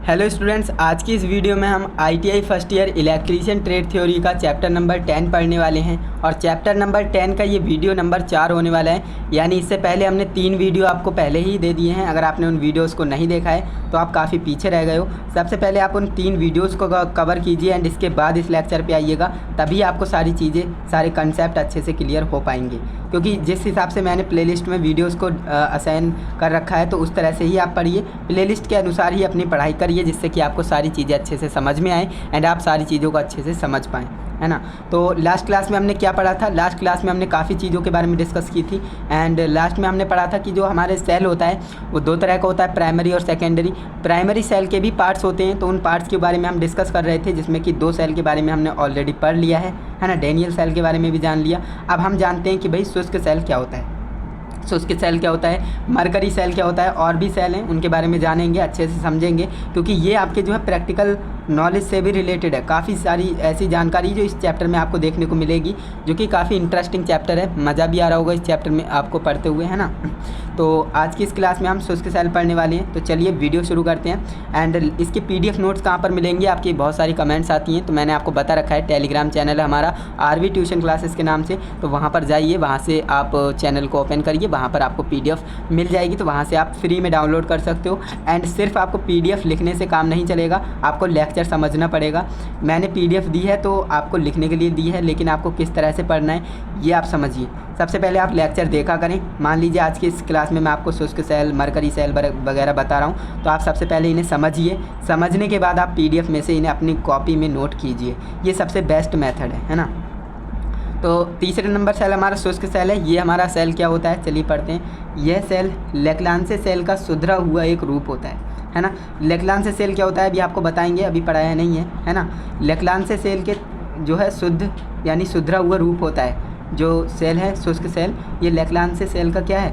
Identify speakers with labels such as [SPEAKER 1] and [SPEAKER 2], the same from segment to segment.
[SPEAKER 1] Hello students, आज की इस वीडियो में हम ITI first year electrician trade theory का चैप्टर नंबर 10 पढ़ने वाले हैं और चैप्टर नंबर 10 का ये वीडियो नंबर 4 होने वाला है। यानी इससे पहले हमने 3 वीडियो आपको पहले ही दे दिए हैं। अगर आपने उन वीडियोस को नहीं देखा है तो आप काफ़ी पीछे रह गए हो। सबसे पहले आप उन 3 वीडियोस को कवर कीजिए एंड इसके बाद इस लेक्चर पे आइएगा, तभी आपको सारी चीज़ें, सारे कंसेप्ट अच्छे से क्लियर हो पाएंगे। क्योंकि जिस हिसाब से मैंने प्लेलिस्ट में वीडियोस को असाइन कर रखा है तो उस तरह से ही आप पढ़िए, प्लेलिस्ट के अनुसार ही अपनी पढ़ाई करिए, जिससे कि आपको सारी चीज़ें अच्छे से समझ में आए एंड आप सारी चीज़ों को अच्छे से समझ पाएँ, है ना। तो लास्ट क्लास में हमने क्या पढ़ा था? लास्ट क्लास में हमने काफ़ी चीज़ों के बारे में डिस्कस की थी एंड लास्ट में हमने पढ़ा था कि जो हमारे सेल होता है वो 2 तरह का होता है, प्राइमरी और सेकेंडरी। प्राइमरी सेल के भी पार्ट्स होते हैं, तो उन पार्ट्स के बारे में हम डिस्कस कर रहे थे, जिसमें कि 2 सेल के बारे में हमने ऑलरेडी पढ़ लिया है ना। डैनियल सेल के बारे में भी जान लिया। अब हम जानते हैं कि भाई शुष्क सेल क्या होता है, शुष्क सेल क्या होता है, मरकरी सेल क्या होता है, और भी सेल हैं उनके बारे में जानेंगे, अच्छे से समझेंगे, क्योंकि ये आपके जो है प्रैक्टिकल नॉलेज से भी रिलेटेड है। काफ़ी सारी ऐसी जानकारी जो इस चैप्टर में आपको देखने को मिलेगी, जो कि काफ़ी इंटरेस्टिंग चैप्टर है। मज़ा भी आ रहा होगा इस चैप्टर में आपको पढ़ते हुए, है ना। तो आज की इस क्लास में हम शुष्क सेल पढ़ने वाले हैं। तो चलिए वीडियो शुरू करते हैं एंड इसके PDF नोट्स कहाँ पर मिलेंगे? आपकी बहुत सारी कमेंट्स आती हैं, तो मैंने आपको बता रखा है, टेलीग्राम चैनल है हमारा RV ट्यूशन क्लासेस के नाम से, तो वहाँ पर जाइए, वहाँ से आप चैनल को ओपन करिए, वहाँ पर आपको PDF मिल जाएगी, तो वहाँ से आप फ्री में डाउनलोड कर सकते हो। एंड सिर्फ आपको PDF लिखने से काम नहीं चलेगा, आपको लेक्चर समझना पड़ेगा। मैंने PDF दी है तो आपको लिखने के लिए दी है, लेकिन आपको किस तरह से पढ़ना है ये आप समझिए। सबसे पहले आप लेक्चर देखा करें। मान लीजिए आज की इस क्लास में मैं आपको शुष्क सेल, मरकरी सेल वगैरह बता रहा हूँ, तो आप सबसे पहले इन्हें समझिए। समझने के बाद आप PDF में से इन्हें अपनी कॉपी में नोट कीजिए। ये सबसे बेस्ट मेथड है ना। तो तीसरे नंबर सेल हमारा शुष्क सेल है। ये हमारा सेल क्या होता है, चलिए पढ़ते हैं। यह सेल लेक्लांसे सेल का सुधरा हुआ एक रूप होता है ना। लेक्लांसे सेल क्या होता है अभी आपको बताएंगे, अभी पढ़ाया नहीं है ना। लेक्लांसे सेल के जो है शुद्ध यानी सुधरा हुआ रूप होता है। जो सेल है शुष्क सेल, ये लेक्लांसे सेल का क्या है,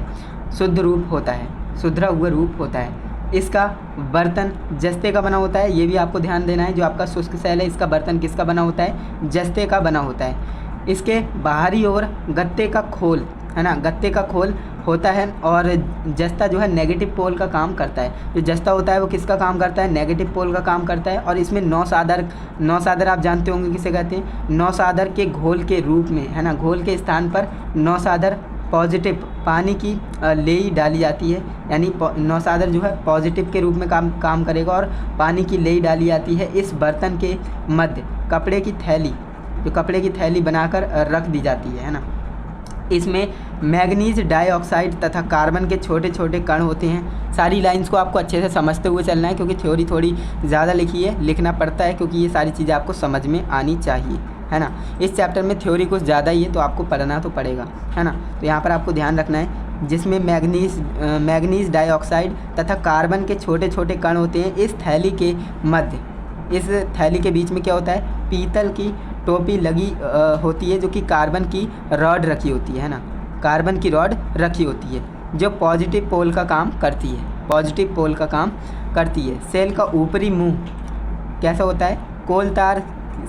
[SPEAKER 1] शुद्ध रूप होता है, सुधरा हुआ रूप होता है। इसका बर्तन जस्ते का बना होता है, ये भी आपको ध्यान देना है। जो आपका शुष्क सेल है, इसका बर्तन किसका बना होता है, जस्ते का बना होता है। इसके बाहरी ओर गत्ते का खोल, है ना, गत्ते का खोल होता है और जस्ता जो है नेगेटिव पोल का काम करता है। जो जस्ता होता है वो किसका काम करता है, नेगेटिव पोल का काम करता है। और इसमें नौसादर आप जानते होंगे किसे कहते हैं, नौसादर के घोल के रूप में, है ना। घोल के स्थान पर नौसादर पॉजिटिव पानी की लेई डाली जाती है, यानी नौसादर जो है पॉजिटिव के रूप में काम करेगा और पानी की लेई डाली जाती है। इस बर्तन के मध्य कपड़े की थैली, जो कपड़े की थैली बनाकर रख दी जाती है ना। इसमें मैग्नीज डाइऑक्साइड तथा कार्बन के छोटे छोटे कण होते हैं। सारी लाइंस को आपको अच्छे से समझते हुए चलना है, क्योंकि थ्योरी थोड़ी ज़्यादा लिखी है, लिखना पड़ता है, क्योंकि ये सारी चीज़ें आपको समझ में आनी चाहिए, है ना। इस चैप्टर में थ्योरी कुछ ज़्यादा ही है, तो आपको पढ़ना तो पड़ेगा, है ना। तो यहाँ पर आपको ध्यान रखना है, जिसमें मैग्नीज डाइऑक्साइड तथा कार्बन के छोटे छोटे कण होते हैं। इस थैली के मध्य, इस थैली के बीच में क्या होता है, पीतल की टोपी लगी होती है, जो कि कार्बन की रॉड रखी होती है ना। कार्बन की रॉड रखी होती है, जो पॉजिटिव पोल का काम करती है, पॉजिटिव पोल का काम करती है। सेल का ऊपरी मुंह कैसा होता है, कोल तार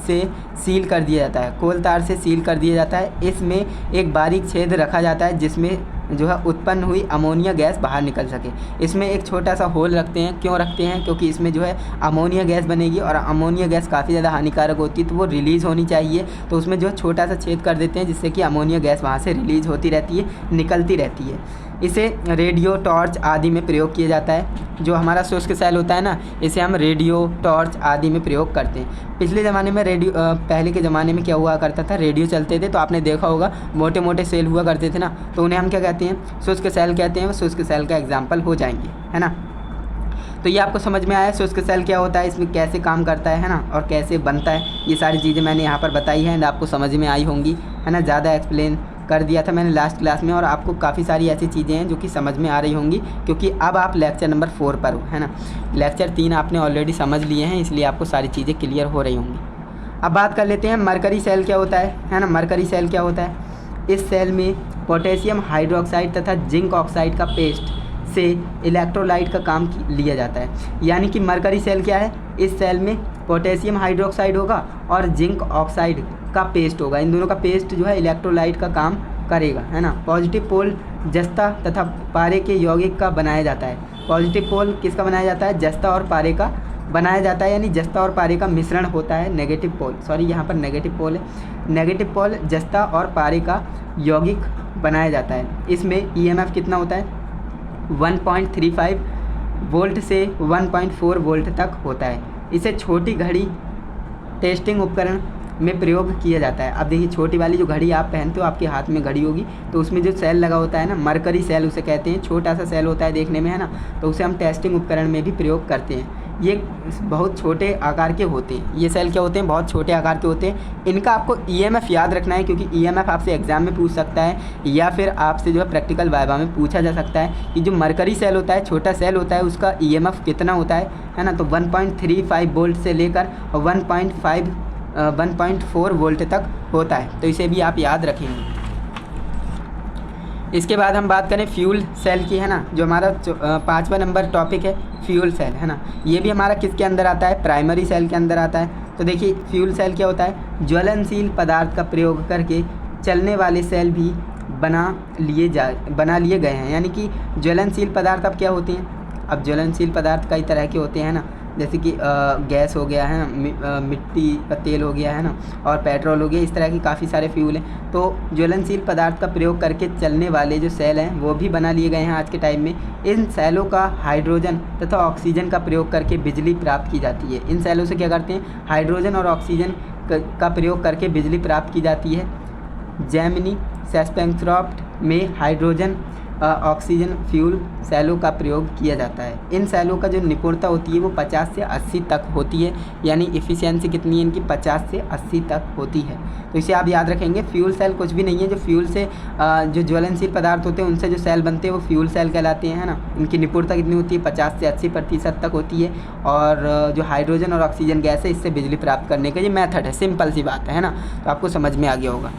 [SPEAKER 1] से सील कर दिया जाता है, कोल तार से सील कर दिया जाता है। इसमें एक बारीक छेद रखा जाता है, जिसमें जो है उत्पन्न हुई अमोनिया गैस बाहर निकल सके। इसमें एक छोटा सा होल रखते हैं, क्यों रखते हैं, क्योंकि इसमें जो है अमोनिया गैस बनेगी और अमोनिया गैस काफ़ी ज़्यादा हानिकारक होती है, तो वो रिलीज़ होनी चाहिए, तो उसमें जो छोटा सा छेद कर देते हैं, जिससे कि अमोनिया गैस वहाँ से रिलीज़ होती रहती है, निकलती रहती है। इसे रेडियो, टॉर्च आदि में प्रयोग किया जाता है। जो हमारा शुष्क सेल होता है ना, इसे हम रेडियो, टॉर्च आदि में प्रयोग करते हैं। पिछले ज़माने में पहले के ज़माने में क्या हुआ करता था, रेडियो चलते थे, तो आपने देखा होगा मोटे मोटे सेल हुआ करते थे ना, तो उन्हें हम क्या कहते हैं, शुष्क सेल कहते हैं। वो शुष्क सेल का एग्जाम्पल हो जाएंगे, है ना। तो ये आपको समझ में आया शुष्क सेल क्या होता है, इसमें कैसे काम करता है ना, और कैसे बनता है। ये सारी चीज़ें मैंने यहाँ पर बताई हैं एंड आपको समझ में आई होंगी, है ना। ज़्यादा एक्सप्लेन कर दिया था मैंने लास्ट क्लास में, और आपको काफ़ी सारी ऐसी चीज़ें हैं जो कि समझ में आ रही होंगी, क्योंकि अब आप लेक्चर नंबर 4 पर हो, है ना। लेक्चर 3 आपने ऑलरेडी समझ लिए हैं, इसलिए आपको सारी चीज़ें क्लियर हो रही होंगी। अब बात कर लेते हैं मरकरी सेल क्या होता है ना। मरकरी सेल क्या होता है, इस सेल में पोटेशियम हाइड्रोक्साइड तथा जिंक ऑक्साइड का पेस्ट से इलेक्ट्रोलाइट का काम लिया जाता है। यानी कि मरकरी सेल क्या है, इस सेल में पोटेशियम हाइड्रोक्साइड होगा और जिंक ऑक्साइड का पेस्ट होगा। इन दोनों का पेस्ट जो है इलेक्ट्रोलाइट का काम करेगा, है ना। पॉजिटिव पोल जस्ता तथा पारे के यौगिक का बनाया जाता है। पॉजिटिव पोल किसका बनाया जाता है, जस्ता और पारे का बनाया जाता है, यानी जस्ता और पारे का मिश्रण होता है। नेगेटिव पोल, सॉरी यहाँ पर नेगेटिव पोल है, नेगेटिव पोल जस्ता और पारे का यौगिक बनाया जाता है। इसमें ईएमएफ कितना होता है, 1.35 वोल्ट से 1.4 वोल्ट तक होता है। इसे छोटी घड़ी टेस्टिंग उपकरण में प्रयोग किया जाता है। अब देखिए, छोटी वाली जो घड़ी आप पहनते हो, आपके हाथ में घड़ी होगी, तो उसमें जो सेल लगा होता है ना, मरकरी सेल उसे कहते हैं, छोटा सा सेल होता है देखने में, है ना, तो उसे हम टेस्टिंग उपकरण में भी प्रयोग करते हैं। ये बहुत छोटे आकार के होते हैं, ये सेल क्या होते हैं, बहुत छोटे आकार के होते हैं। इनका आपको ईएमएफ याद रखना है, क्योंकि ईएमएफ आपसे एग्जाम में पूछ सकता है, या फिर आपसे जो है प्रैक्टिकल वाइवा में पूछा जा सकता है कि जो मरकरी सेल होता है, छोटा सेल होता है, उसका ईएमएफ कितना होता है ना, तो 1.35 वोल्ट से लेकर 1.4 वोल्ट तक होता है, तो इसे भी आप याद रखेंगे। इसके बाद हम बात करें फ्यूल सेल की, है ना, जो हमारा 5वां नंबर टॉपिक है फ्यूल सेल, है ना। ये भी हमारा किसके अंदर आता है, प्राइमरी सेल के अंदर आता है। तो देखिए, फ्यूल सेल क्या होता है, ज्वलनशील पदार्थ का प्रयोग करके चलने वाले सेल भी बना लिए गए हैं। यानी कि ज्वलनशील पदार्थ अब क्या होते हैं, अब ज्वलनशील पदार्थ कई तरह के होते हैं ना, जैसे कि गैस हो गया है ना, मिट्टी का तेल हो गया है ना, और पेट्रोल हो गया, इस तरह की काफ़ी सारे फ्यूल हैं। तो ज्वलनशील पदार्थ का प्रयोग करके चलने वाले जो सेल हैं वो भी बना लिए गए हैं आज के टाइम में। इन सेलों का हाइड्रोजन तथा ऑक्सीजन का प्रयोग करके बिजली प्राप्त की जाती है। इन सेलों से क्या करते हैं, हाइड्रोजन और ऑक्सीजन का प्रयोग करके बिजली प्राप्त की जाती है। जेमिनी सेस्पेंक्रोफ्ट में हाइड्रोजन ऑक्सीजन फ्यूल सेलों का प्रयोग किया जाता है। इन सेलों का जो निपुणता होती है वो 50 से 80 तक होती है, यानी इफ़िशियंसी कितनी है इनकी, 50 से 80 तक होती है। तो इसे आप याद रखेंगे। फ्यूल सेल कुछ भी नहीं है, जो फ्यूल से जो ज्वलनशील पदार्थ होते हैं उनसे जो सेल बनते हैं वो फ्यूल सेल कहलाते हैं, है ना। इनकी निपुणता कितनी होती है, 50 से 80% तक होती है। और जो हाइड्रोजन और ऑक्सीजन गैस है, इससे बिजली प्राप्त करने का ये मेथड है, सिंपल सी बात है ना, तो आपको समझ में आ गया होगा।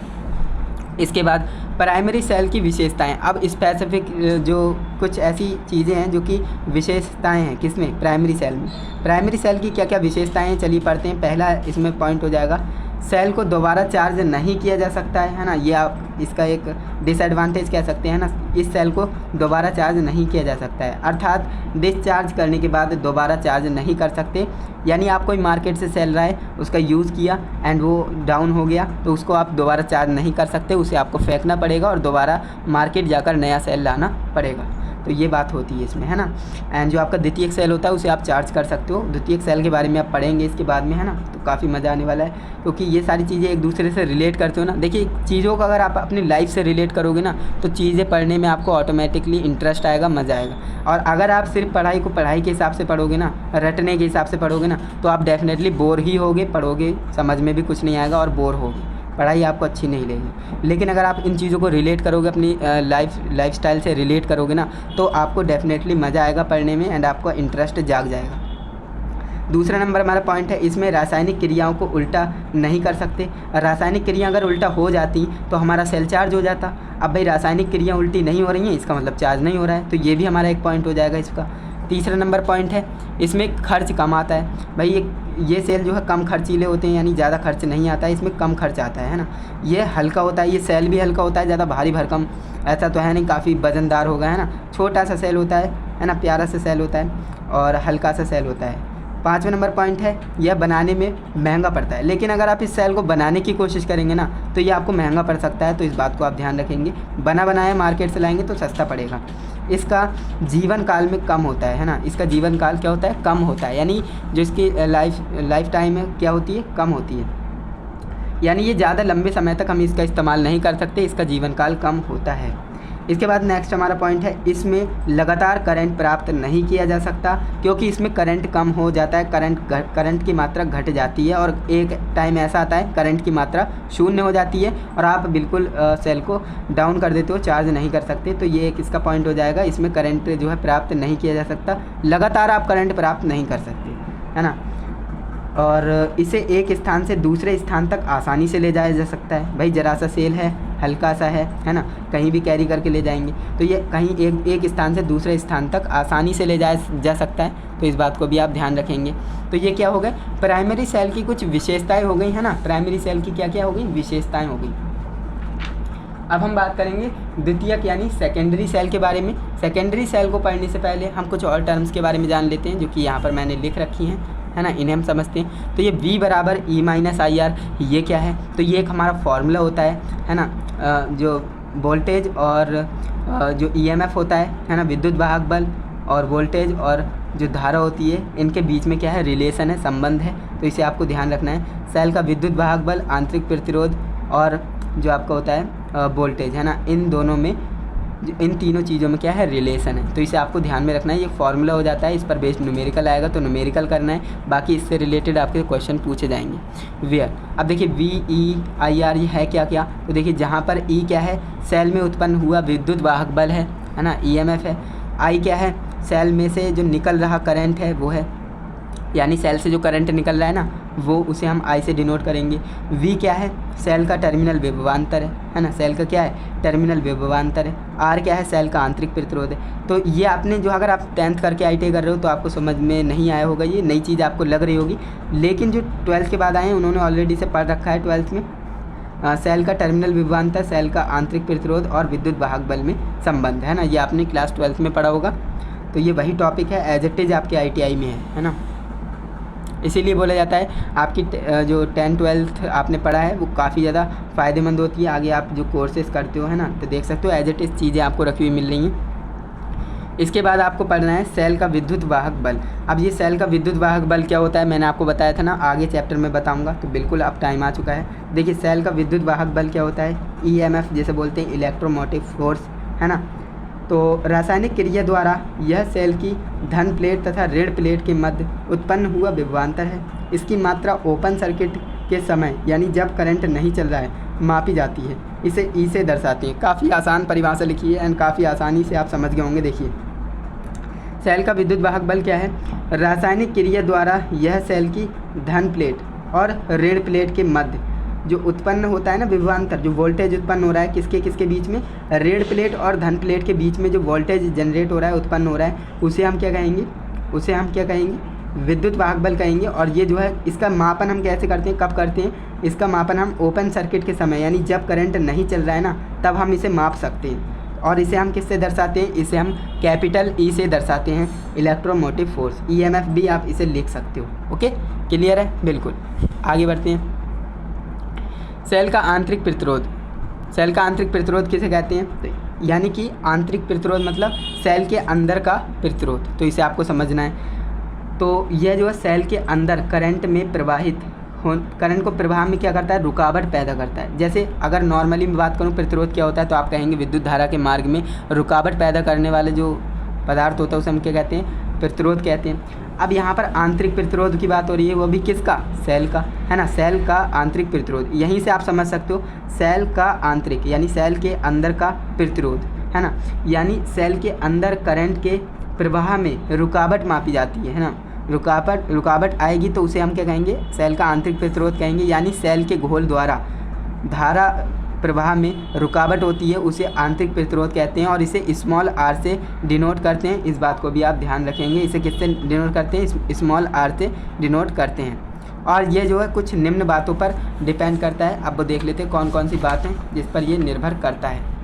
[SPEAKER 1] इसके बाद प्राइमरी सेल की विशेषताएं। अब स्पेसिफिक जो कुछ ऐसी चीज़ें हैं जो कि विशेषताएं हैं किसमें, प्राइमरी सेल में। प्राइमरी सेल की क्या क्या विशेषताएं हैं, चलिए पढ़ते हैं। पहला इसमें पॉइंट हो जाएगा, सेल को दोबारा चार्ज नहीं किया जा सकता है ना। ये आप इसका एक डिसएडवांटेज कह सकते हैं ना, इस सेल को दोबारा चार्ज नहीं किया जा सकता है, अर्थात डिस्चार्ज करने के बाद दोबारा चार्ज नहीं कर सकते। यानी आप कोई मार्केट से सेल रहा है, उसका यूज़ किया एंड वो डाउन हो गया, तो उसको आप दोबारा चार्ज नहीं कर सकते, उसे आपको फेंकना पड़ेगा और दोबारा मार्केट जाकर नया सेल लाना पड़ेगा। तो ये बात होती है इसमें, है ना। एंड जो आपका द्वितीयक सेल होता है उसे आप चार्ज कर सकते हो। द्वितीयक सेल के बारे में आप पढ़ेंगे इसके बाद में, है ना, तो काफ़ी मज़ा आने वाला है, क्योंकि ये सारी चीज़ें एक दूसरे से रिलेट करते हो ना। देखिए, चीज़ों को अगर आप अपनी लाइफ से रिलेट करोगे ना, तो चीज़ें पढ़ने में आपको ऑटोमेटिकली इंटरेस्ट आएगा, मज़ा आएगा। और अगर आप सिर्फ पढ़ाई को पढ़ाई के हिसाब से पढ़ोगे ना, रटने के हिसाब से पढ़ोगे ना, तो आप डेफिनेटली बोर ही होगे, पढ़ोगे समझ में भी कुछ नहीं आएगा और बोर होगे, पढ़ाई आपको अच्छी नहीं लगेगी। लेकिन अगर आप इन चीज़ों को रिलेट करोगे, अपनी लाइफ स्टाइल से रिलेट करोगे ना, तो आपको डेफिनेटली मज़ा आएगा पढ़ने में एंड आपका इंटरेस्ट जाग जाएगा। दूसरा नंबर हमारा पॉइंट है, इसमें रासायनिक क्रियाओं को उल्टा नहीं कर सकते। रासायनिक क्रिया अगर उल्टा हो जाती तो हमारा सेल चार्ज हो जाता। अब भाई रासायनिक क्रिया उल्टी नहीं हो रही हैं, इसका मतलब चार्ज नहीं हो रहा है, तो ये भी हमारा एक पॉइंट हो जाएगा इसका। तीसरा नंबर पॉइंट है, इसमें खर्च कम आता है। भाई ये सेल जो है कम खर्चीले होते हैं, यानी ज़्यादा खर्च नहीं आता है, इसमें कम खर्च आता है ना। ये हल्का होता है, ये सेल भी हल्का होता है, ज़्यादा भारी भरकम ऐसा तो है नहीं, काफ़ी वजनदार होगा, है ना। छोटा सा सेल होता है ना, प्यारा सा सेल होता है और हल्का सा सेल होता है। 5वां नंबर पॉइंट है, यह बनाने में महंगा पड़ता है। लेकिन अगर आप इस सेल को बनाने की कोशिश करेंगे ना, तो ये आपको महंगा पड़ सकता है, तो इस बात को आप ध्यान रखेंगे। बना बनाया मार्केट से लाएंगे तो सस्ता पड़ेगा। इसका जीवन काल में कम होता है ना, इसका जीवन काल क्या होता है, कम होता है, यानी जो इसकी लाइफ टाइम है क्या होती है, कम होती है, यानी ये ज़्यादा लंबे समय तक हम इसका इस्तेमाल नहीं कर सकते, इसका जीवन काल कम होता है। इसके बाद नेक्स्ट हमारा पॉइंट है, इसमें लगातार करंट प्राप्त नहीं किया जा सकता, क्योंकि इसमें करंट कम हो जाता है, करंट की मात्रा घट जाती है और एक टाइम ऐसा आता है करंट की मात्रा शून्य हो जाती है और आप बिल्कुल सेल को डाउन कर देते हो, चार्ज नहीं कर सकते। तो ये एक इसका पॉइंट हो जाएगा, इसमें करंट जो है प्राप्त नहीं किया जा सकता, लगातार आप करंट प्राप्त नहीं कर सकते, है ना। और इसे एक स्थान से दूसरे स्थान तक आसानी से ले जाया जा सकता है। भाई जरा सा सेल है, हल्का सा है ना, कहीं भी कैरी करके ले जाएंगे, तो ये कहीं एक स्थान से दूसरे स्थान तक आसानी से ले जाया जा सकता है, तो इस बात को भी आप ध्यान रखेंगे। तो ये क्या हो गए, प्राइमरी सेल की कुछ विशेषताएं हो गई, है ना। प्राइमरी सेल की क्या क्या हो गई, विशेषताएं हो गई। अब हम बात करेंगे द्वितीयक यानी सेकेंडरी सेल के बारे में। सेकेंडरी सेल को पढ़ने से पहले हम कुछ और टर्म्स के बारे में जान लेते हैं, जो कि यहाँ पर मैंने लिख रखी हैं। है ना, इन्हें हम समझते हैं। तो ये V बराबर E माइनस आई आर, ये क्या है, तो ये एक हमारा फॉर्मूला होता है ना, जो वोल्टेज और जो EMF होता है ना, विद्युत वाहक बल और वोल्टेज और जो धारा होती है, इनके बीच में क्या है, रिलेशन है, संबंध है। तो इसे आपको ध्यान रखना है। सेल का विद्युत वाहक बल, आंतरिक प्रतिरोध और जो आपका होता है वोल्टेज, है ना, इन दोनों में, इन तीनों चीज़ों में क्या है, रिलेशन है। तो इसे आपको ध्यान में रखना है। ये फॉर्मूला हो जाता है, इस पर बेस्ड न्यूमेरिकल आएगा तो न्यूमेरिकल करना है, बाकी इससे रिलेटेड आपके क्वेश्चन पूछे जाएंगे। वेयर, अब देखिए VEIR ये है क्या क्या, तो देखिए जहाँ पर E क्या है, सेल में उत्पन्न हुआ विद्युत वाहक बल है ना, EMF है। I क्या है, सेल में से जो निकल रहा करंट है वो है, यानी सेल से जो करंट निकल रहा है ना वो, उसे हम I से डिनोट करेंगे। V क्या है, सेल का टर्मिनल विभवांतर है ना, सेल का क्या है, टर्मिनल विभवांतर है। R क्या है, सेल का आंतरिक प्रतिरोध है। तो ये आपने जो, अगर आप 10th करके ITI कर रहे हो तो आपको समझ में नहीं आया होगा, ये नई चीज़ आपको लग रही होगी, लेकिन जो 12th के बाद आए हैं उन्होंने ऑलरेडी से पढ़ रखा है 12th में। सेल का टर्मिनल विभवांतर, सेल का आंतरिक प्रतिरोध और विद्युत वाहक बल में संबंध, है ना, ये आपने क्लास 12th में पढ़ा होगा। तो ये वही टॉपिक है, एज इट इज़ आपके ITI में है ना, इसीलिए बोला जाता है आपकी जो 10-12th आपने पढ़ा है वो काफ़ी ज़्यादा फ़ायदेमंद होती है। आगे आप जो कोर्सेज़ करते हो, है ना, तो देख सकते हो एज इट इज़ चीज़ें आपको रखी हुई मिल रही हैं। इसके बाद आपको पढ़ना है सेल का विद्युत वाहक बल। अब ये सेल का विद्युत वाहक बल क्या होता है, मैंने आपको बताया था ना, आगे चैप्टर में बताऊंगा, तो बिल्कुल अब टाइम आ चुका है। देखिए सेल का विद्युत वाहक बल क्या होता है, EMF जैसे बोलते हैं, इलेक्ट्रोमोटिव फोर्स, है ना। तो रासायनिक क्रिया द्वारा यह सेल की धन प्लेट तथा ऋण प्लेट के मध्य उत्पन्न हुआ विभवांतर है। इसकी मात्रा ओपन सर्किट के समय, यानी जब करंट नहीं चल रहा है, मापी जाती है। इसे E से दर्शाते हैं। काफ़ी आसान परिभाषा लिखी है एंड काफ़ी आसानी से आप समझ गए होंगे। देखिए सेल का विद्युत वाहक बल क्या है, रासायनिक क्रिया द्वारा यह सेल की धन प्लेट और ऋण प्लेट के मध्य जो उत्पन्न होता है ना विभवांतर, जो वोल्टेज उत्पन्न हो रहा है किसके किसके बीच में, ऋण प्लेट और धन प्लेट के बीच में जो वोल्टेज जनरेट हो रहा है, उत्पन्न हो रहा है, उसे हम क्या कहेंगे, उसे हम क्या कहेंगे, विद्युत वाहक बल कहेंगे। और ये जो है इसका मापन हम कैसे करते हैं, कब करते हैं, इसका मापन हम ओपन सर्किट के समय, यानी जब करंट नहीं चल रहा है ना, तब हम इसे माप सकते हैं। और इसे हम किससे दर्शाते हैं, इसे हम कैपिटल E से दर्शाते हैं, इलेक्ट्रोमोटिव फोर्स। EMF भी आप इसे लिख सकते हो। ओके, क्लियर है, बिल्कुल। आगे बढ़ते हैं। सेल का आंतरिक प्रतिरोध, सेल का आंतरिक प्रतिरोध किसे कहते हैं, यानी कि आंतरिक प्रतिरोध मतलब सेल के अंदर का प्रतिरोध, तो इसे आपको समझना है। तो यह जो है सेल के अंदर करंट में प्रवाहित करंट को प्रवाह में क्या करता है, रुकावट पैदा करता है। जैसे अगर नॉर्मली मैं बात करूँ प्रतिरोध क्या होता है, तो आप कहेंगे विद्युत धारा के मार्ग में रुकावट पैदा करने वाले जो पदार्थ होता है उसे हम क्या कहते हैं, प्रतिरोध कहते हैं। अब यहाँ पर आंतरिक प्रतिरोध की बात हो रही है, वो भी किसका, सेल का, है ना, सेल का आंतरिक प्रतिरोध। यहीं से आप समझ सकते हो सेल का आंतरिक, यानी सेल के अंदर का प्रतिरोध, है ना, यानी सेल के अंदर करंट के प्रवाह में रुकावट मापी जाती है ना। रुकावट आएगी तो उसे हम क्या कहेंगे, सेल का आंतरिक प्रतिरोध कहेंगे। यानी सेल के घोल द्वारा धारा प्रवाह में रुकावट होती है, उसे आंतरिक प्रतिरोध कहते हैं। और इसे स्मॉल r से डिनोट करते हैं, इस बात को भी आप ध्यान रखेंगे। इसे किससे डिनोट करते हैं, स्मॉल r से डिनोट करते हैं। और ये जो है कुछ निम्न बातों पर डिपेंड करता है। अब वो देख लेते हैं कौन कौन सी बात हैं जिस पर ये निर्भर करता है।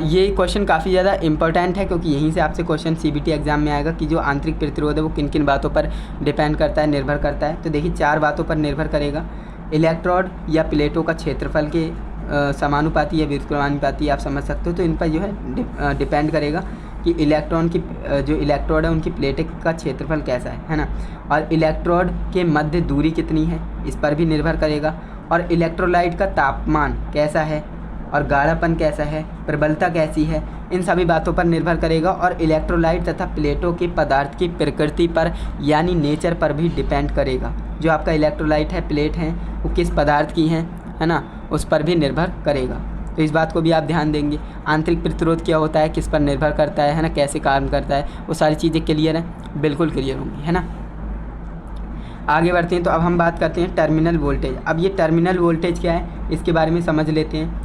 [SPEAKER 1] ये क्वेश्चन काफ़ी ज़्यादा इंपॉर्टेंट है, क्योंकि यहीं से आपसे क्वेश्चन CBT एग्जाम में आएगा कि जो आंतरिक प्रतिरोध है वो किन किन बातों पर डिपेंड करता है, निर्भर करता है। तो देखिए 4 बातों पर निर्भर करेगा। इलेक्ट्रोड या प्लेटों का क्षेत्रफल के समानुपाती या व्युत्क्रमानुपाती आप समझ सकते हो। तो इन पर जो है डिपेंड करेगा कि इलेक्ट्रॉन की जो इलेक्ट्रोड है उनकी प्लेट का क्षेत्रफल कैसा है ना। और इलेक्ट्रोड के मध्य दूरी कितनी है, इस पर भी निर्भर करेगा। और इलेक्ट्रोलाइट का तापमान कैसा है और गाढ़ापन कैसा है, प्रबलता कैसी है, इन सभी बातों पर निर्भर करेगा। और इलेक्ट्रोलाइट तथा प्लेटों के पदार्थ की प्रकृति पर यानी नेचर पर भी डिपेंड करेगा। जो आपका इलेक्ट्रोलाइट है, प्लेट हैं, वो किस पदार्थ की हैं, है ना, उस पर भी निर्भर करेगा। तो इस बात को भी आप ध्यान देंगे। आंतरिक प्रतिरोध क्या होता है, किस पर निर्भर करता है ना, कैसे काम करता है, वो सारी चीज़ें क्लियर हैं, बिल्कुल क्लियर होंगी, है ना। आगे बढ़ते हैं। तो अब हम बात करते हैं टर्मिनल वोल्टेज। अब ये टर्मिनल वोल्टेज क्या है, इसके बारे में समझ लेते हैं।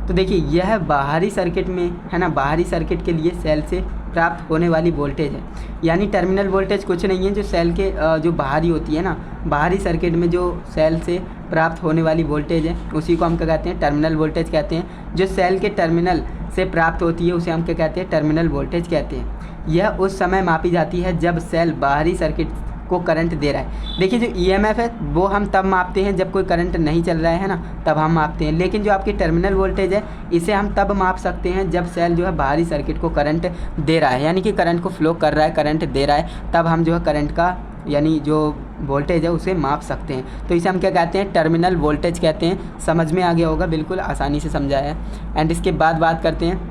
[SPEAKER 1] तो देखिए यह बाहरी सर्किट में, है ना, बाहरी सर्किट के लिए सेल से प्राप्त होने वाली वोल्टेज है। यानी टर्मिनल वोल्टेज कुछ नहीं है, जो सेल के जो बाहरी होती है ना, बाहरी सर्किट में जो सेल से प्राप्त होने वाली वोल्टेज है, उसी को हम क्या कहते हैं, टर्मिनल वोल्टेज कहते हैं। जो सेल के टर्मिनल से प्राप्त होती है उसे हम क्या कहते हैं, टर्मिनल वोल्टेज कहते हैं। यह उस समय मापी जाती है जब सेल बाहरी सर्किट को करंट दे रहा है। देखिए जो ईएमएफ है वो हम तब मापते हैं जब कोई करंट नहीं चल रहा है ना, तब हम मापते हैं। लेकिन जो आपकी टर्मिनल वोल्टेज है इसे हम तब माप सकते हैं जब सेल जो है बाहरी सर्किट को करंट दे रहा है, यानी कि करंट को फ्लो कर रहा है, करंट दे रहा है, तब हम जो है करंट का यानी जो वोल्टेज है उसे माप सकते हैं। तो इसे हम क्या कहते हैं, टर्मिनल वोल्टेज कहते हैं। समझ में आ गया होगा, बिल्कुल आसानी से समझाया है। एंड इसके बाद बात करते हैं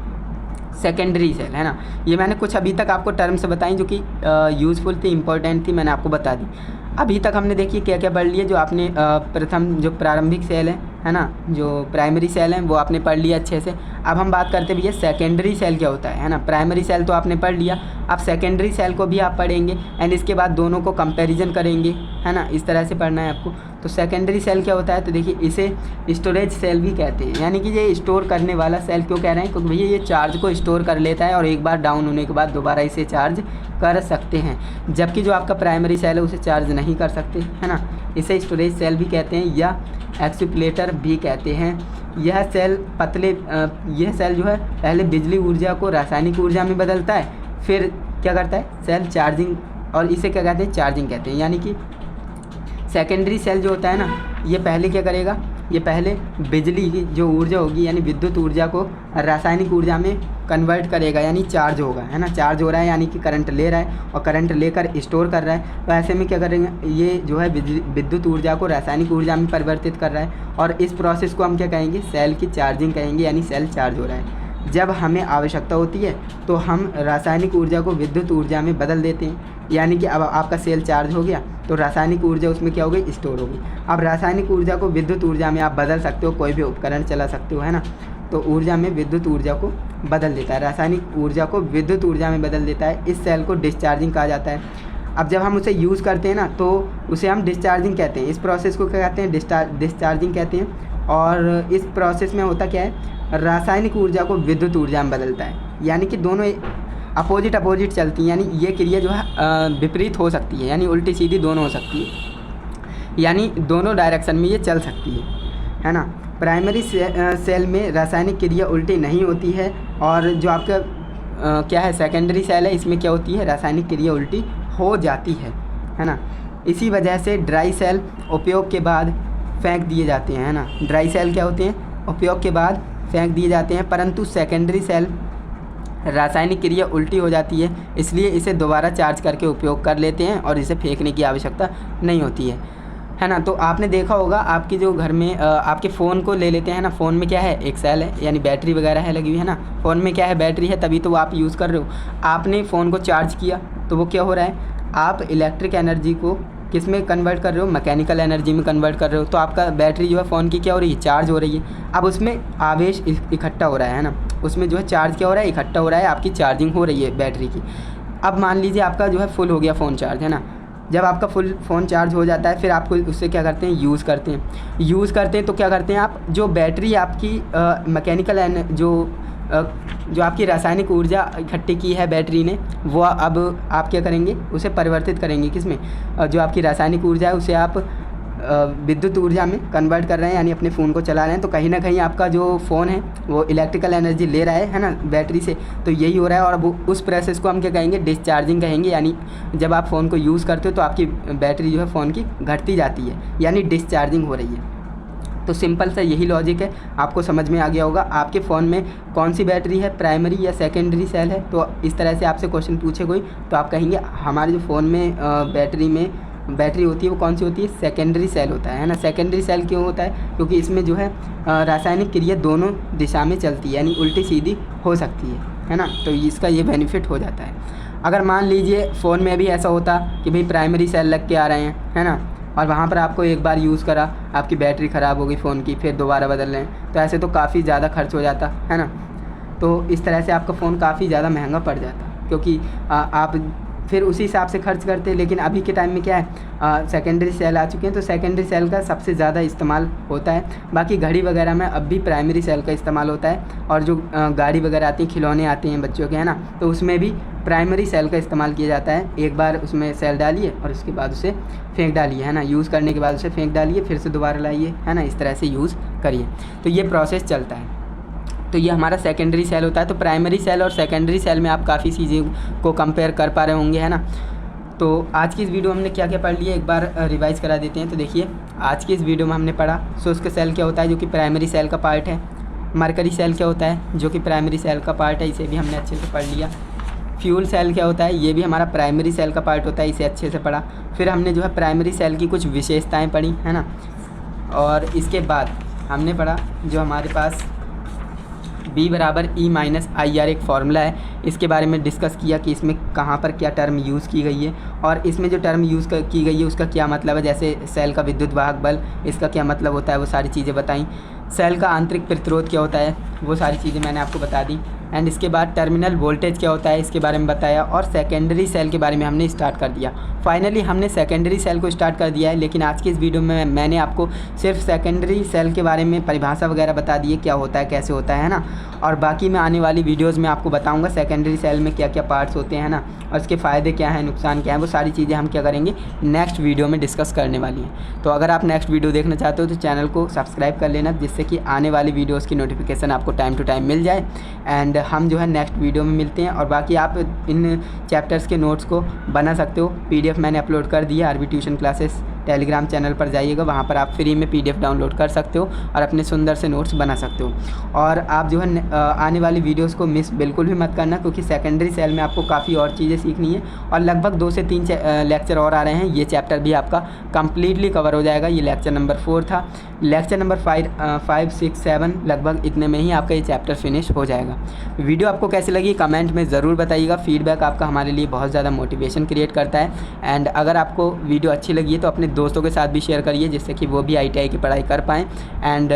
[SPEAKER 1] सेकेंडरी सेल, है ना। ये मैंने कुछ अभी तक आपको टर्म्स बताई जो कि यूज़फुल थी, इंपॉर्टेंट थी, मैंने आपको बता दी। अभी तक हमने देखिए क्या क्या पढ़ लिया। जो आपने प्रथम जो प्रारंभिक सेल है ना, जो प्राइमरी सेल है वो आपने पढ़ लिया अच्छे से। अब हम बात करते भैया सेकेंडरी सेल क्या होता है ना। प्राइमरी सेल तो आपने पढ़ लिया, अब सेकेंडरी सेल को भी आप पढ़ेंगे एंड इसके बाद दोनों को कंपैरिजन करेंगे, है ना। इस तरह से पढ़ना है आपको। तो सेकेंडरी सेल क्या होता है, तो देखिए इसे स्टोरेज सेल भी कहते हैं, यानी कि ये स्टोर करने वाला सेल। क्यों कह रहे हैं, क्योंकि भैया ये चार्ज को स्टोर कर लेता है और एक बार डाउन होने के बाद दोबारा इसे चार्ज कर सकते हैं। जबकि जो आपका प्राइमरी सेल है उसे चार्ज नहीं कर सकते, है ना। इसे स्टोरेज सेल भी कहते हैं या एक्यूमुलेटर भी कहते हैं। यह सेल यह सेल जो है पहले बिजली ऊर्जा को रासायनिक ऊर्जा में बदलता है, फिर क्या करता है सेल चार्जिंग, और इसे क्या कहते हैं, चार्जिंग कहते हैं। यानी कि सेकेंडरी सेल जो होता है ना, ये पहले क्या करेगा, ये पहले बिजली की जो ऊर्जा होगी यानी विद्युत ऊर्जा को रासायनिक ऊर्जा में कन्वर्ट करेगा, यानी चार्ज होगा, है ना। चार्ज हो रहा है यानी कि करंट ले रहा है और करंट लेकर स्टोर कर रहा है। तो ऐसे में क्या करेंगे, ये जो है विद्युत ऊर्जा को रासायनिक ऊर्जा में परिवर्तित कर रहा है और इस प्रोसेस को हम क्या कहेंगे, सेल की चार्जिंग कहेंगे, यानी सेल चार्ज हो रहा है। जब हमें आवश्यकता होती है तो हम रासायनिक ऊर्जा को विद्युत ऊर्जा में बदल देते हैं, यानी कि अब आपका सेल चार्ज हो गया तो रासायनिक ऊर्जा उसमें क्या हो गई, स्टोर हो गई। अब रासायनिक ऊर्जा को विद्युत ऊर्जा में आप बदल सकते हो, कोई भी उपकरण चला सकते हो, है ना। तो ऊर्जा में विद्युत ऊर्जा को बदल देता है, रासायनिक ऊर्जा को विद्युत ऊर्जा में बदल देता है। इस सेल को डिस्चार्जिंग कहा जाता है। अब जब हम उसे यूज़ करते हैं ना तो उसे हम डिस्चार्जिंग कहते हैं। इस प्रोसेस को क्या कहते हैं, डिस्चार्जिंग कहते हैं। और इस प्रोसेस में होता क्या है, रासायनिक ऊर्जा को विद्युत ऊर्जा में बदलता है, यानी कि दोनों अपोजिट चलती हैं, यानी ये क्रिया जो है विपरीत हो सकती है, यानी उल्टी सीधी दोनों हो सकती है, यानी दोनों डायरेक्शन में ये चल सकती है ना। प्राइमरी सेल में रासायनिक क्रिया उल्टी नहीं होती है, और जो आपका क्या है सेकेंडरी सेल है, इसमें क्या होती है, रासायनिक क्रिया उल्टी हो जाती है ना। इसी वजह से ड्राई सेल उपयोग के बाद फेंक दिए जाते हैं, है ना। ड्राई सेल क्या होते हैं, उपयोग के बाद फेंक दिए जाते हैं, परंतु सेकेंडरी सेल रासायनिक क्रिया उल्टी हो जाती है, इसलिए इसे दोबारा चार्ज करके उपयोग कर लेते हैं और इसे फेंकने की आवश्यकता नहीं होती है ना। तो आपने देखा होगा आपके जो घर में आपके फ़ोन को ले लेते हैं ना, फ़ोन में क्या है, एक सेल है, यानी बैटरी वगैरह है लगी हुई, है ना। फ़ोन में क्या है, बैटरी है, तभी तो वो आप यूज़ कर रहे हो। आपने फ़ोन को चार्ज किया तो वो क्या हो रहा है, आप इलेक्ट्रिक एनर्जी को किस में कन्वर्ट कर रहे हो, मैकेनिकल एनर्जी में कन्वर्ट कर रहे हो। तो आपका बैटरी जो है फ़ोन की क्या हो रही है, चार्ज हो रही है। अब उसमें आवेश इकट्ठा हो रहा है ना, उसमें जो है चार्ज क्या हो रहा है, इकट्ठा हो रहा है, आपकी चार्जिंग हो रही है बैटरी की। अब मान लीजिए आपका जो है फुल हो गया फ़ोन चार्ज, है ना। जब आपका फुल फ़ोन चार्ज हो जाता है फिर आपको उससे क्या करते हैं, यूज़ करते हैं। तो क्या करते हैं आप, जो बैटरी आपकी मैकेनिकल जो आपकी रासायनिक ऊर्जा इकट्ठी की है बैटरी ने, वो अब आप क्या करेंगे, उसे परिवर्तित करेंगे किसमें, जो आपकी रासायनिक ऊर्जा है उसे आप विद्युत ऊर्जा में कन्वर्ट कर रहे हैं, यानी अपने फ़ोन को चला रहे हैं। तो कहीं ना कहीं आपका जो फ़ोन है वो इलेक्ट्रिकल एनर्जी ले रहा है ना, बैटरी से। तो यही हो रहा है, और अब उस प्रोसेस को हम क्या कहेंगे, डिस्चार्जिंग कहेंगे। यानी जब आप फ़ोन को यूज़ करते हो तो आपकी बैटरी जो है फ़ोन की घटती जाती है, यानी डिस्चार्जिंग हो रही है। तो सिंपल सा यही लॉजिक है, आपको समझ में आ गया होगा। आपके फ़ोन में कौन सी बैटरी है, प्राइमरी या सेकेंडरी सेल है। तो इस तरह से आपसे क्वेश्चन पूछे कोई तो आप कहेंगे हमारे जो फ़ोन में बैटरी होती है वो कौन सी होती है, सेकेंडरी सेल होता है ना। सेकेंडरी सेल क्यों होता है, क्योंकि इसमें जो है रासायनिक क्रिया दोनों दिशा में चलती है, यानी उल्टी सीधी हो सकती है ना। तो इसका ये बेनिफिट हो जाता है। अगर मान लीजिए फ़ोन में भी ऐसा होता कि भाई प्राइमरी सेल लग के आ रहे हैं, है ना, और वहाँ पर आपको एक बार यूज़ करा, आपकी बैटरी ख़राब हो गई फ़ोन की, फिर दोबारा बदल रहे हैं, तो ऐसे तो काफ़ी ज़्यादा खर्च हो जाता है ना। तो इस तरह से आपका फ़ोन काफ़ी ज़्यादा महंगा पड़ जाता, क्योंकि आप फिर उसी हिसाब से खर्च करते। लेकिन अभी के टाइम में क्या है, सेकेंडरी सेल आ चुके हैं, तो सेकेंडरी सेल का सबसे ज़्यादा इस्तेमाल होता है। बाकी घड़ी वगैरह में अब भी प्राइमरी सेल का इस्तेमाल होता है, और जो गाड़ी वगैरह आती हैं, खिलौने आते हैं बच्चों के, है ना, तो उसमें भी प्राइमरी सेल का इस्तेमाल किया जाता है। एक बार उसमें सेल डालिए और उसके बाद उसे फेंक डालिए, है ना। यूज़ करने के बाद उसे फेंक डालिए, फिर से दोबारा लाइए, है ना। इस तरह से यूज़ करिए, तो ये प्रोसेस चलता है। तो ये हमारा सेकेंडरी सेल होता है। तो प्राइमरी सेल और सेकेंडरी सेल में आप काफ़ी चीज़ों को कंपेयर कर पा रहे होंगे, है ना। तो आज की इस वीडियो में हमने क्या क्या पढ़ लिया एक बार रिवाइज़ करा देते हैं। तो देखिए आज की इस वीडियो में हमने पढ़ा शुष्क सेल क्या होता है जो कि प्राइमरी सेल का पार्ट है। मरकरी सेल क्या होता है जो कि प्राइमरी सेल का पार्ट है, इसे भी हमने अच्छे से पढ़ लिया। फ्यूल सेल क्या होता है, ये भी हमारा प्राइमरी सेल का पार्ट होता है, इसे अच्छे से पढ़ा। फिर हमने जो है प्राइमरी सेल की कुछ विशेषताएं पढ़ी है ना। और इसके बाद हमने पढ़ा जो हमारे पास B बराबर E-IR एक फार्मूला है, इसके बारे में डिस्कस किया कि इसमें कहाँ पर क्या टर्म यूज़ की गई है और इसमें जो टर्म यूज़ की गई है उसका क्या मतलब है। जैसे सेल का विद्युत वाहक बल, इसका क्या मतलब होता है, वो सारी चीज़ें बताई। सेल का आंतरिक प्रतिरोध क्या होता है, वो सारी चीज़ें मैंने आपको बता दी। एंड इसके बाद टर्मिनल वोल्टेज क्या होता है, इसके बारे में बताया। और सेकेंडरी सेल के बारे में हमने स्टार्ट कर दिया। फाइनली हमने सेकेंडरी सेल को स्टार्ट कर दिया है, लेकिन आज की इस वीडियो में मैंने आपको सिर्फ सेकेंडरी सेल के बारे में परिभाषा वगैरह बता दी है, क्या होता है कैसे होता है ना। और बाकी मैं आने वाली वीडियोज़ में आपको बताऊँगा सेकेंडरी सेल में क्या क्या पार्ट्स होते हैं ना, और इसके फ़ायदे क्या हैं, नुकसान क्या है, वो सारी चीज़ें हम क्या करेंगे नेक्स्ट वीडियो में डिस्कस करने वाली हैं। तो अगर आप नेक्स्ट वीडियो देखना चाहते हो तो चैनल को सब्सक्राइब कर लेना, जिससे कि आने वाली वीडियोज़ की नोटिफिकेशन आपको टाइम टू टाइम मिल जाए। एंड हम जो है नेक्स्ट वीडियो में मिलते हैं। और बाकी आप इन चैप्टर्स के नोट्स को बना सकते हो, PDF मैंने अपलोड कर दिया RB tuition classes Telegram channel पर जाइएगा, वहाँ पर आप फ्री में PDF डाउनलोड कर सकते हो और अपने सुंदर से नोट्स बना सकते हो। और आप जो है आने वाली वीडियोस को मिस बिल्कुल भी मत करना, क्योंकि सेकेंडरी सेल में आपको काफ़ी और चीज़ें सीखनी है और लगभग 2 से 3 लेक्चर और आ रहे हैं। ये चैप्टर भी आपका कम्प्लीटली कवर हो जाएगा। ये लेक्चर नंबर 4 था, लेक्चर नंबर 5, 6, 7 लगभग इतने में ही आपका ये चैप्टर फिनिश हो जाएगा। वीडियो आपको कैसी लगी कमेंट में ज़रूर बताइएगा। फीडबैक आपका हमारे लिए बहुत ज़्यादा मोटिवेशन क्रिएट करता है। एंड अगर आपको वीडियो अच्छी लगी है तो अपने दोस्तों के साथ भी शेयर करिए, जिससे कि वो भी ITI की पढ़ाई कर पाएँ। एंड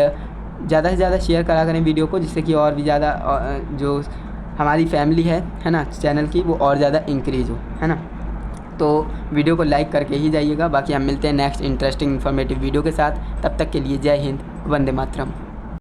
[SPEAKER 1] ज़्यादा से ज़्यादा शेयर करा करें वीडियो को, जिससे कि और भी ज़्यादा जो हमारी फैमिली है ना चैनल की, वो और ज़्यादा इंक्रीज़ हो, है ना। तो वीडियो को लाइक करके ही जाइएगा। बाकी हम मिलते हैं नेक्स्ट इंटरेस्टिंग इन्फॉर्मेटिव वीडियो के साथ। तब तक के लिए जय हिंद, वंदे मातरम।